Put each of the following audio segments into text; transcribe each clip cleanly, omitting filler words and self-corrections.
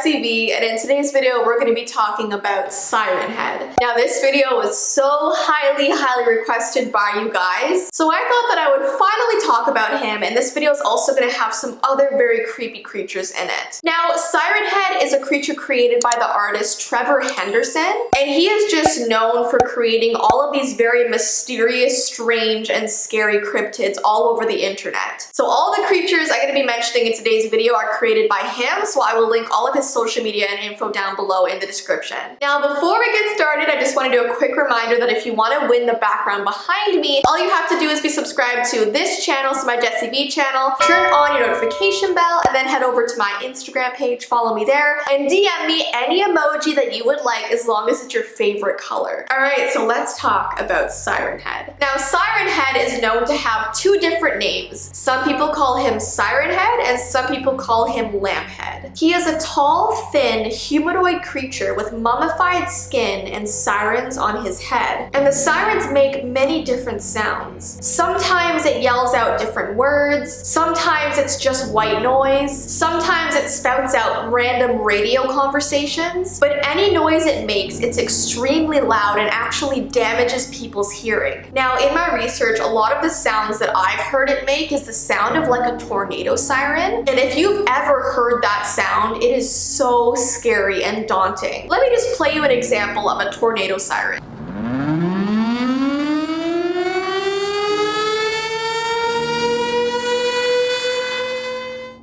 Jessii Vee, and in today's video we're going to be talking about Siren Head. Now this video was so highly requested by you guys, so I thought that I would finally talk about him, and this video is also going to have some other very creepy creatures in it. Now Siren Head is a creature created by the artist Trevor Henderson, and he is just known for creating all of these very mysterious, strange, and scary cryptids all over the internet. So all the creatures I'm going to be mentioning in today's video are created by him, so I will link all of his social media and info down below in the description. Now before we get started, I just want to do a quick reminder that if you want to win the background behind me, all you have to do is be subscribed to this channel, so my Jessii Vee channel, turn on your notification bell, and then head over to my Instagram page, follow me there, and DM me any emoji that you would like as long as it's your favorite color. Alright, so let's talk about Siren Head. Now Siren Head is known to have two different names. Some people call him Siren Head and some people call him Lamp Head. He is a tall, thin, humanoid creature with mummified skin and sirens on his head. And the sirens make many different sounds. Sometimes it yells out different words, sometimes it's just white noise, sometimes it spouts out random radio conversations, but any noise it makes, it's extremely loud and actually damages people's hearing. Now in my research, a lot of the sounds that I've heard it make is the sound of like a tornado siren, and if you've ever heard that sound, it is so scary and daunting. Let me just play you an example of a tornado siren.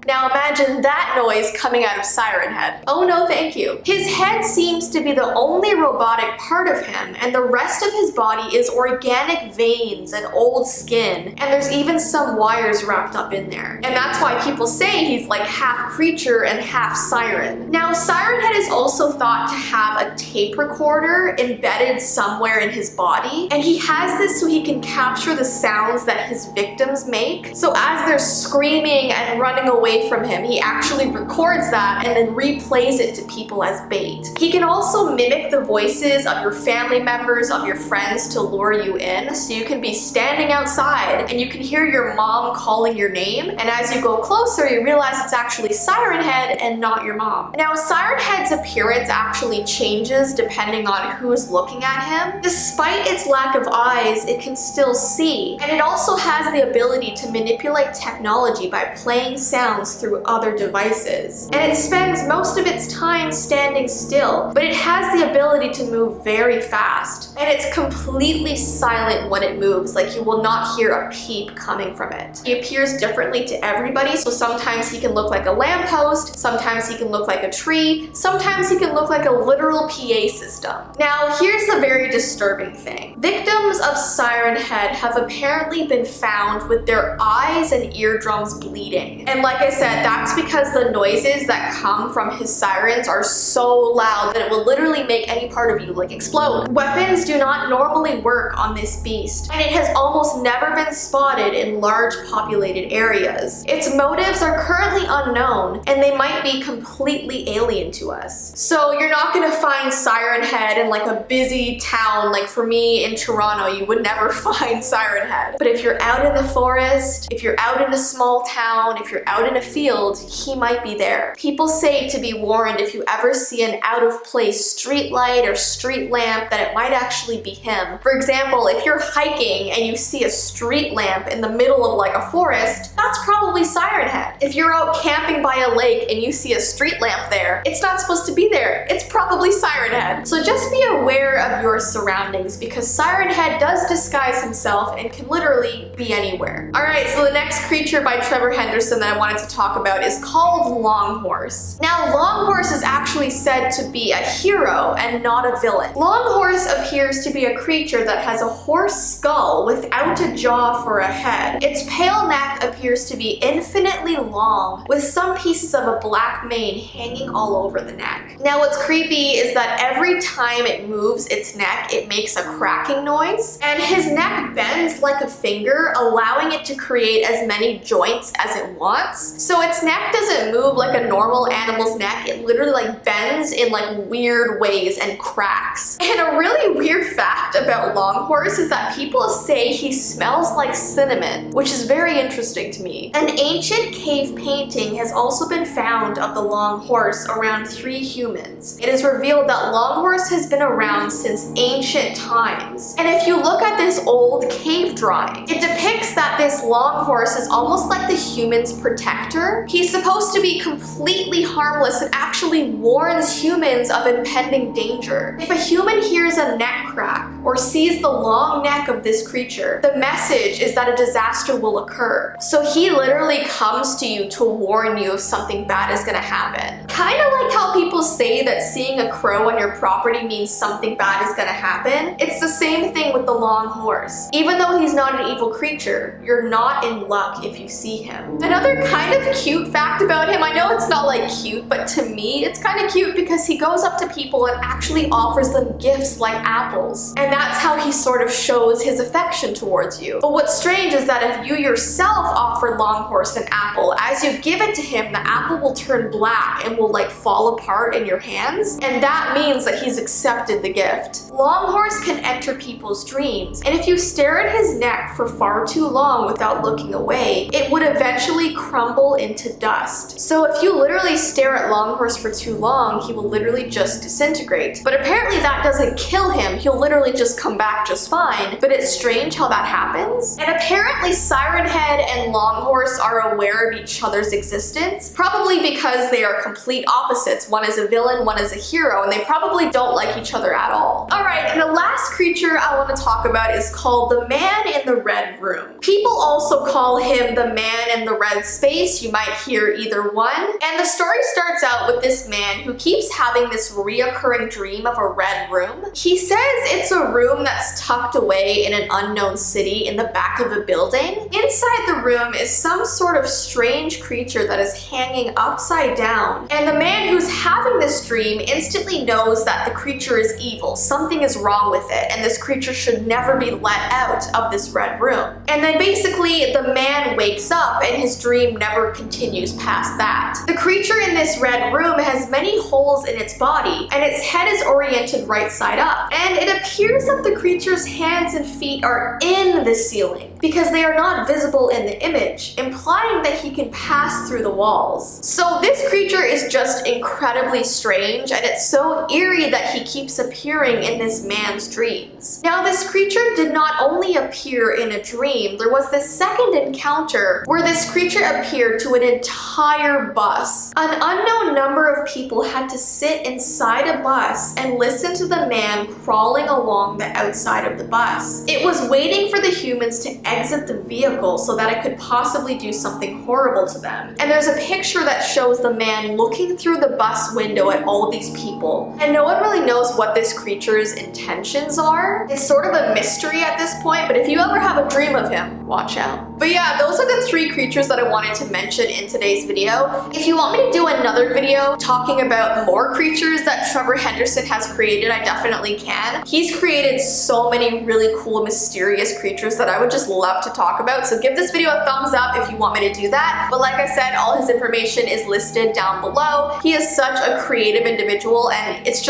Now imagine that noise coming out of Siren Head. Oh no, thank you. His head seems to be the only robotic part of him, and the rest of his body is organic veins and old skin, and there's even some wires wrapped up in there. And that's why people say he's like half creature and half siren. Now Siren Head is also thought to have a tape recorder embedded somewhere in his body, and he has this so he can capture the sounds that his victims make. So as they're screaming and running away from him, he actually records that and then replays it to people as bait. He can also mimic the voices of your family members, of your friends to lure you in, so you can be standing outside and you can hear your mom calling your name, and as you go closer you realize it's actually Siren Head and not your mom. Now Siren Head's appearance actually changes depending on who's looking at him. Despite its lack of eyes, it can still see, and it also has the ability to manipulate technology by playing sounds through other devices. And it spends most of its time standing still, but it has the ability to move very fast. And it's completely silent when it moves, like you will not hear a peep coming from it. He appears differently to everybody, so sometimes he can look like a lamppost, sometimes he can look like a tree, sometimes he can look like a literal PA system. Now here's the very disturbing thing. Victims of Siren Head have apparently been found with their eyes and eardrums bleeding. And like I said, that's because the noises that come from his sirens are so loud that it will literally make any part of you like explode. Weapons do not normally work on this beast, and it has almost never been spotted in large populated areas. Its motives are currently unknown, and they might be completely alien to us. So you're not gonna find Siren Head in like a busy town, like for me in Toronto, you would never find Siren Head. But if you're out in the forest, if you're out in a small town, if you're out in a field, he might be there. People say to be warned if you ever see an out-of-place street light or street lamp that it might actually be him. For example, if you're hiking and you see a street lamp in the middle of like a forest, that's probably Siren Head. If you're out camping by a lake and you see a street lamp there, it's not supposed to be there. It's probably Siren Head. So just be aware of your surroundings, because Siren Head does disguise himself and can literally be anywhere. Alright, so the next creature by Trevor Henderson that I wanted to talk about is called Longhorse. Now Longhorse is actually said to be a hero and not a villain. Longhorse appears to be a creature that has a horse skull without a jaw for a head. Its pale neck appears to be infinitely long, with some pieces of a black mane hanging all over the neck. Now what's creepy is that every time it moves its neck, it makes a cracking noise, and his neck bends like a finger, allowing it to create as many joints as it wants, So its neck doesn't move like a normal animal's neck. It literally like bends in like weird ways and cracks. And a really weird fact about Longhorse is that people say he smells like cinnamon, which is very interesting to me. An ancient cave painting has also been found of the Longhorse around 3 humans. It is revealed that Longhorse has been around since ancient times. And if you look at this old cave drawing, it depicts that this Longhorse is almost like the human's protector. He's supposed to be completely harmless and actually warns humans of impending danger. If a human hears a neck crack or sees the long neck of this creature, the message is that a disaster will occur. So he literally comes to you to warn you if something bad is gonna happen. Kind of like how people say that seeing a crow on your property means something bad is gonna happen. It's the same thing with the Longhorse. Even though he's not an evil creature, you're not in luck if you see him. Another kind of cute fact about him, I know it's not like cute, but to me it's kind of cute because he goes up to people and actually offers them gifts like apples. And that's how he sort of shows his affection towards you. But what's strange is that if you yourself offer Longhorse an apple, as you give it to him, the apple will turn black and will like fall apart in your hands. And that means that he's accepted the gift. Longhorse can enter people's dreams. And if you stare at his neck for far too long without looking away, it would eventually crumble into dust. So if you literally stare at Longhorse for too long, he will literally just disintegrate. But apparently that doesn't kill him. He'll literally just come back just fine. But it's strange how that happens. And apparently Siren Head and Longhorse are aware of each other's existence, probably because they are complete opposites. One is a villain, one is a hero, and they probably don't like each other at all. Alright, and the last creature I want to talk about is called the Man in the Red Room. People also call him the Man in the Red Space. You might hear either one. And the story starts out with this man who keeps having this reoccurring dream of a red room. He says it's a room that's tucked away in an unknown city in the back of a building. Inside the room is some sort of strange creature that is hanging upside down. And the man who's having this dream instantly knows that the creature is evil. Something is wrong with it, and this creature should never be let out of this red room. And then basically the man wakes up and his dream never continues past that. The creature in this red room has many holes in its body, and its head is oriented right side up. And it appears that the creature's hands and feet are in the ceiling because they are not visible in the image, implying that he can pass through the walls. So this creature is just incredibly strange, and it's so eerie that he keeps appearing in this man's dreams. Now this creature did not only appear in a dream, there was this second encounter where this creature appeared to an entire bus. An unknown number of people had to sit inside a bus and listen to the man crawling along the outside of the bus. It was waiting for the humans to exit the vehicle so that it could possibly do something horrible to them. And there's a picture that shows the man looking through the bus window at all these people. And no one really knows what this creature's intentions are. It's sort of a mystery at this point, but if you ever have a dream of him, watch out. But yeah, those are the 3 creatures that I wanted to mention in today's video. If you want me to do another video talking about more creatures that Trevor Henderson has created, I definitely can. He's created so many really cool, mysterious creatures that I would just love to talk about. So give this video a thumbs up if you want me to do that. But like I said, all his information is listed down below. He is such a creative individual, and it's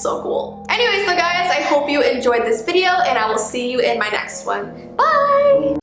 so cool. Anyways, so guys, I hope you enjoyed this video, and I will see you in my next one. Bye!